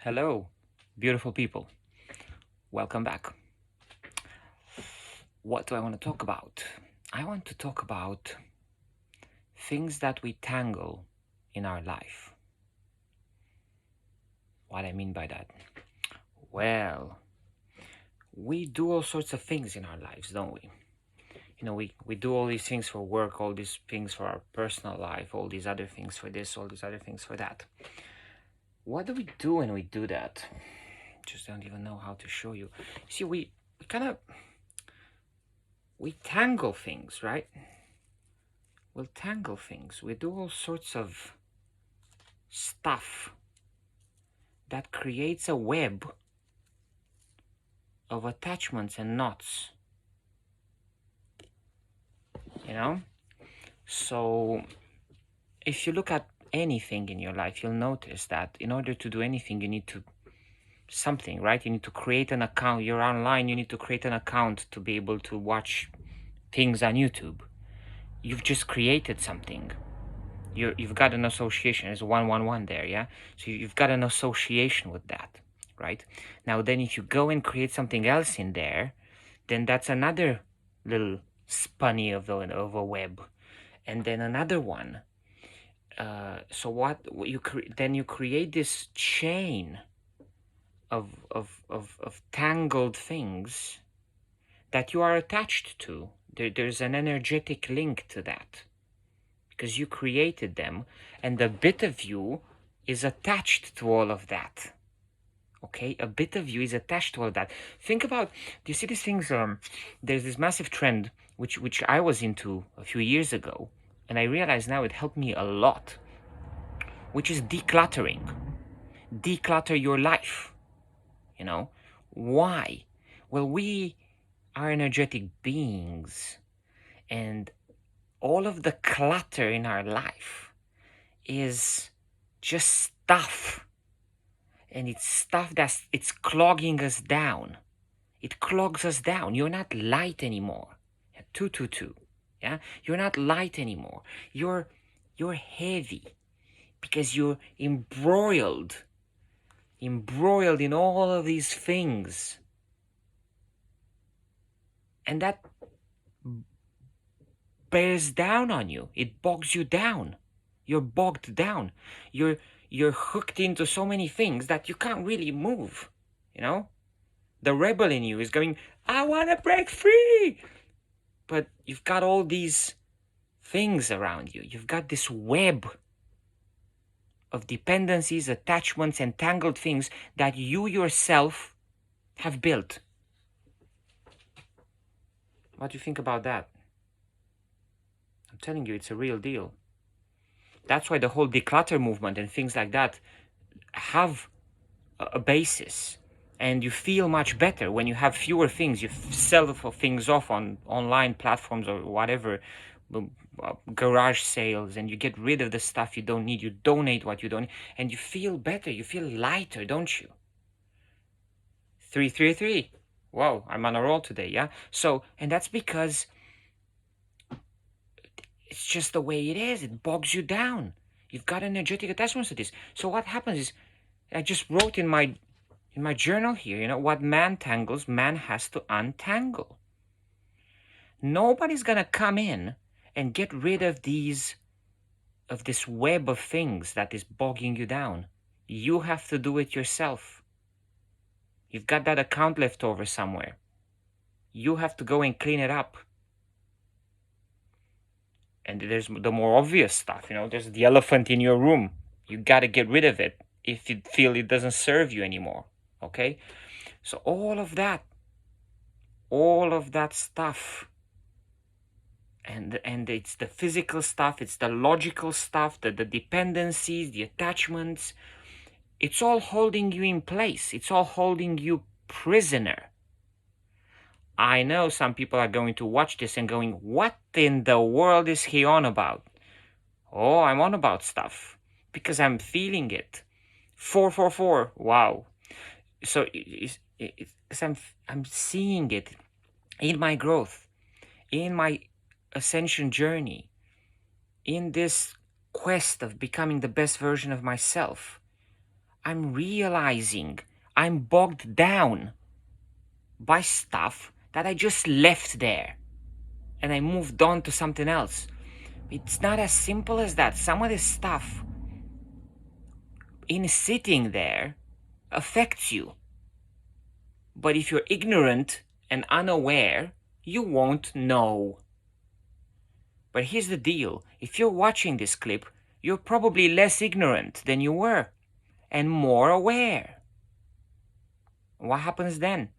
Hello, beautiful people. Welcome back. What do I want to talk about? I want to talk about things that we tangle in our life. What I mean by that? Well, we do all sorts of things in our lives, don't we? We do all these things for work, all these things for our personal life, all these other things for this, all these other things for that. What do we do when we do that? Just don't even know how to show you. See, we tangle things, right? We'll tangle things. We do all sorts of stuff that creates a web of attachments and knots. So if you look at anything in your life, you'll notice that in order to do anything, you need to something, right? You need to create an account. You're online, you need to create an account to be able to watch things on YouTube. You've just created something. You've got an association. There's 111 there, yeah? So you've got an association with that, right? Now then if you go and create something else in there, then that's another little spunny of a web. And then another one. So what you then you create this chain of tangled things that you are attached to. There's an energetic link to that because you created them, and a bit of you is attached to all of that. Okay, a bit of you is attached to all of that. Think about, do you see these things? There's this massive trend which I was into a few years ago, and I realize now it helped me a lot, which is decluttering. Declutter your life. Why? Well, we are energetic beings, and all of the clutter in our life is just stuff, and it's stuff it's clogging us down. It clogs us down. You're not light anymore. 222. Yeah, you're not light anymore. You're heavy because you're embroiled in all of these things, and that bears down on you. It bogs you down. You're bogged down. You're hooked into so many things that you can't really move. The rebel in you is going, I want to break free. But you've got all these things around you. You've got this web of dependencies, attachments, and tangled things that you yourself have built. What do you think about that? I'm telling you, it's a real deal. That's why the whole declutter movement and things like that have a basis. And you feel much better when you have fewer things. You sell things off on online platforms or whatever, garage sales, and you get rid of the stuff you don't need. You donate what you don't need, and you feel better. You feel lighter, don't you? 333. Wow, I'm on a roll today, yeah? So, and that's because it's just the way it is. It bogs you down. You've got energetic attachments to this. So what happens is, I just wrote in my journal here, what man tangles, man has to untangle. Nobody's gonna come in and get rid of this web of things that is bogging you down. You have to do it yourself. You've got that account left over somewhere. You have to go and clean it up. And there's the more obvious stuff, there's the elephant in your room. You gotta get rid of it if you feel it doesn't serve you anymore. Okay? So all of that stuff, and it's the physical stuff, it's the logical stuff, the dependencies, the attachments, it's all holding you in place. It's all holding you prisoner. I know some people are going to watch this and going, what in the world is he on about? Oh, I'm on about stuff because I'm feeling it. 444. Wow. So I'm seeing it in my growth, in my ascension journey, in this quest of becoming the best version of myself. I'm realizing I'm bogged down by stuff that I just left there and I moved on to something else. It's not as simple as that. Some of this stuff in sitting there affects you. But if you're ignorant and unaware, you won't know. But here's the deal. If you're watching this clip, you're probably less ignorant than you were and more aware. What happens then?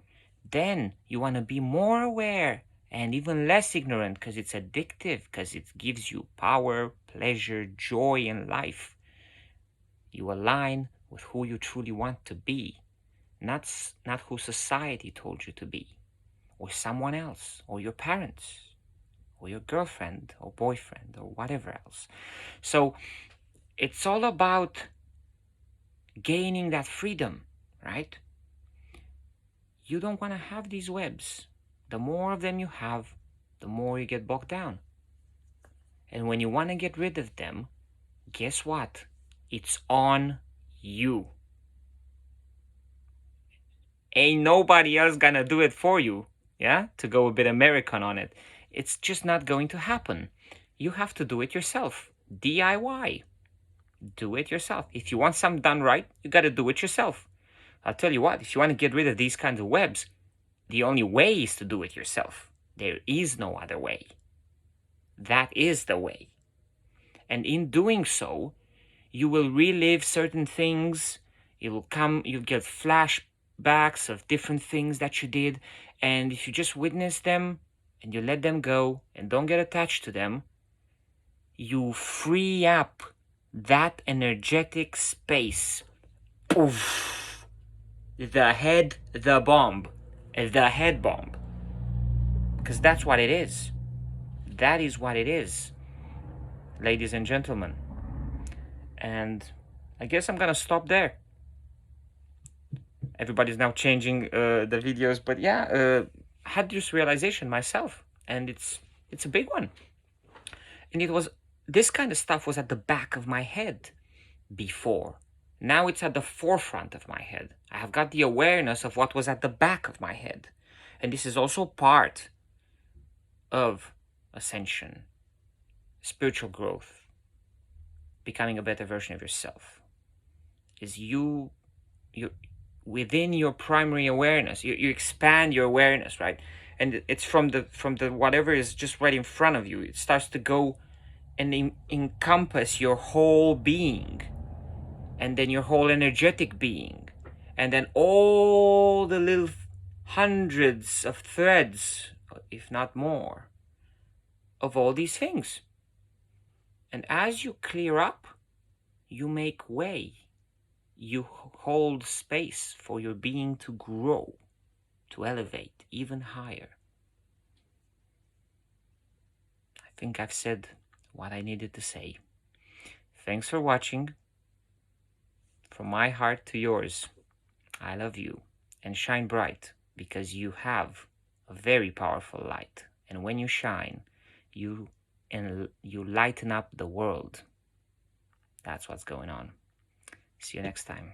Then you want to be more aware and even less ignorant because it's addictive, because it gives you power, pleasure, joy in life. You align with who you truly want to be, not who society told you to be, or someone else, or your parents, or your girlfriend or boyfriend or whatever else. So it's all about gaining that freedom, right? You don't want to have these webs. The more of them you have, the more you get bogged down. And when you want to get rid of them, guess what? It's on you. Ain't nobody else gonna do it for you, yeah? To go a bit American on it. It's just not going to happen. You have to do it yourself. DIY. Do it yourself. If you want something done right, you gotta do it yourself. I'll tell you what, if you want to get rid of these kinds of webs, the only way is to do it yourself. There is no other way. That is the way. And in doing so, you will relive certain things. You'll get flashbacks of different things that you did. And if you just witness them and you let them go and don't get attached to them, you free up that energetic space. Oof. The head bomb. Because that's what it is. That is what it is, ladies and gentlemen. And I guess I'm gonna stop there. Everybody's now changing the videos, but yeah, I had this realization myself, and it's a big one. And this kind of stuff was at the back of my head before. Now it's at the forefront of my head. I have got the awareness of what was at the back of my head. And this is also part of ascension, spiritual growth, becoming a better version of yourself. Is you within your primary awareness, you expand your awareness, right? And it's from the whatever is just right in front of you. It starts to go and encompass your whole being, and then your whole energetic being, and then all the little hundreds of threads, if not more, of all these things. And as you clear up, you make way. You hold space for your being to grow, to elevate even higher. I think I've said what I needed to say. Thanks for watching. From my heart to yours, I love you, and shine bright, because you have a very powerful light. And when you shine, you lighten up the world. That's what's going on. See you next time.